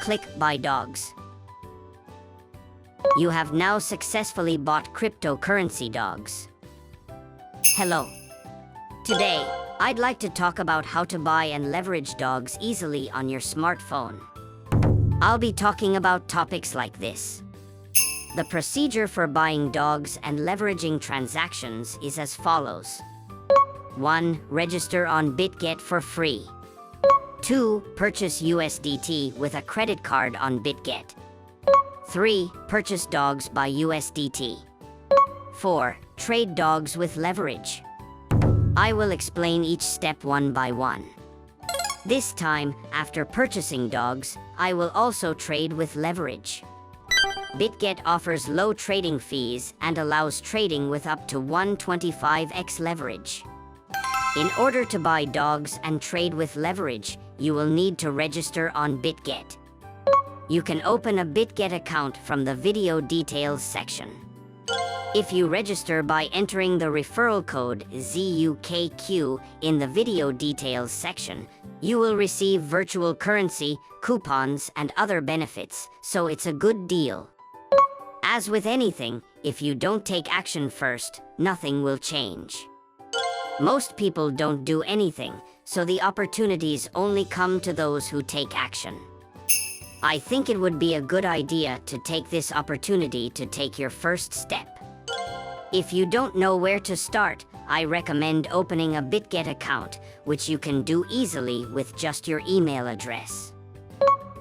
Click Buy DOGS. You have now successfully bought cryptocurrency DOGS. Hello. Today, I'd like to talk about how to buy and leverage DOGS easily on your smartphone. I'll be talking about topics like this. The procedure for buying DOGS and leveraging transactions is as follows. 1. Register on Bitget for free. 2. Purchase USDT with a credit card on Bitget. 3. Purchase DOGS by USDT. 4. Trade DOGS with leverage. I will explain each step one by one. This time, after purchasing DOGS, I will also trade with leverage. Bitget offers low trading fees and allows trading with up to 125x leverage. In order to buy DOGS and trade with leverage, you will need to register on Bitget. You can open a Bitget account from the video details section. If you register by entering the referral code zukq in the video details section, you will receive virtual currency, coupons, and other benefits, so it's a good deal. As with anything, if you don't take action first, nothing will change. Most people don't do anything, so the opportunities only come to those who take action. I think it would be a good idea to take this opportunity to take your first step. If you don't know where to start, I recommend opening a Bitget account, which you can do easily with just your email address.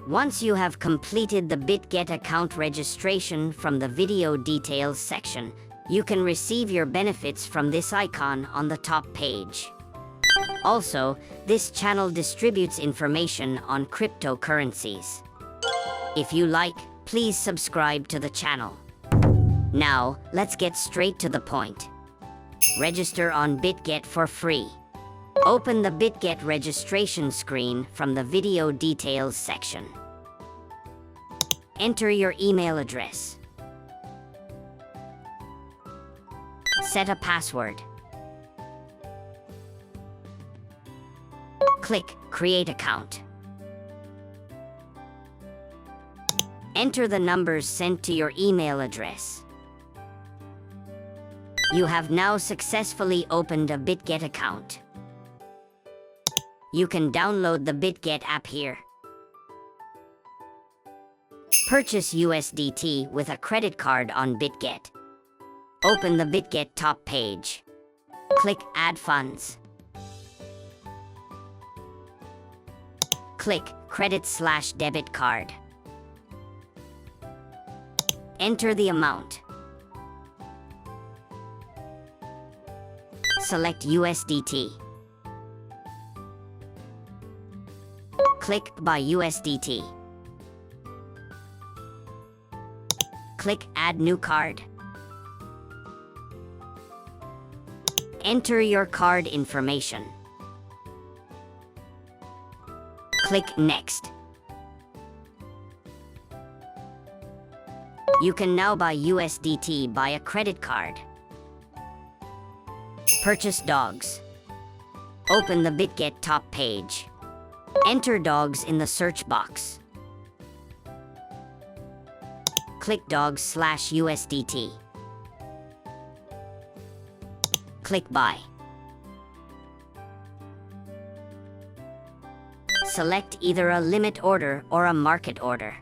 Once you have completed the Bitget account registration from the video details section, you can receive your benefits from this icon on the top page. Also, this channel distributes information on cryptocurrencies. If you like, please subscribe to the channel. Now, let's get straight to the point. Register on Bitget for free. Open the Bitget registration screen from the video details section. Enter your email address. Set a password. Click Create Account. Enter the numbers sent to your email address. You have now successfully opened a Bitget account. You can download the Bitget app here. Purchase USDT with a credit card on Bitget. Open the Bitget top page. Click Add Funds. Click Credit/Debit Card. Enter the amount. Select USDT. Click Buy USDT. Click Add New Card. Enter your card information. Click Next. You can now buy USDT by a credit card. Purchase DOGS. Open the Bitget top page. Enter DOGS in the search box. Click DOGS/USDT. Click Buy. Select either a limit order or a market order.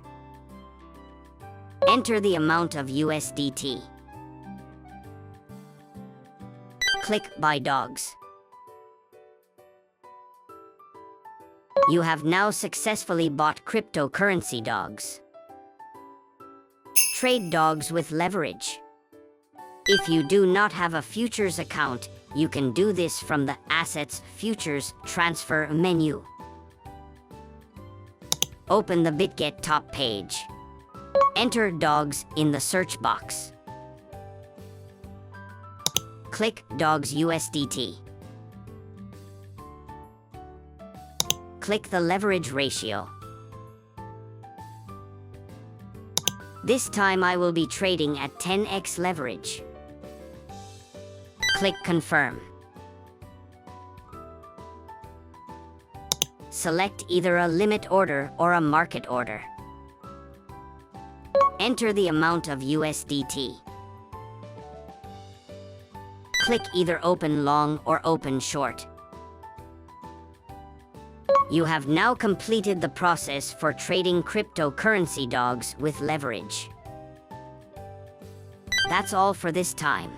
Enter the amount of USDT. Click Buy DOGS. You have now successfully bought cryptocurrency DOGS. Trade DOGS with leverage. If you do not have a futures account, you can do this from the Assets Futures Transfer menu. Open the Bitget top page. Enter DOGS in the search box. Click DOGS USDT. Click the leverage ratio. This time I will be trading at 10x leverage. Click Confirm. Select either a limit order or a market order. Enter the amount of USDT. Click either open long or open short. You have now completed the process for trading cryptocurrency dogs with leverage. That's all for this time.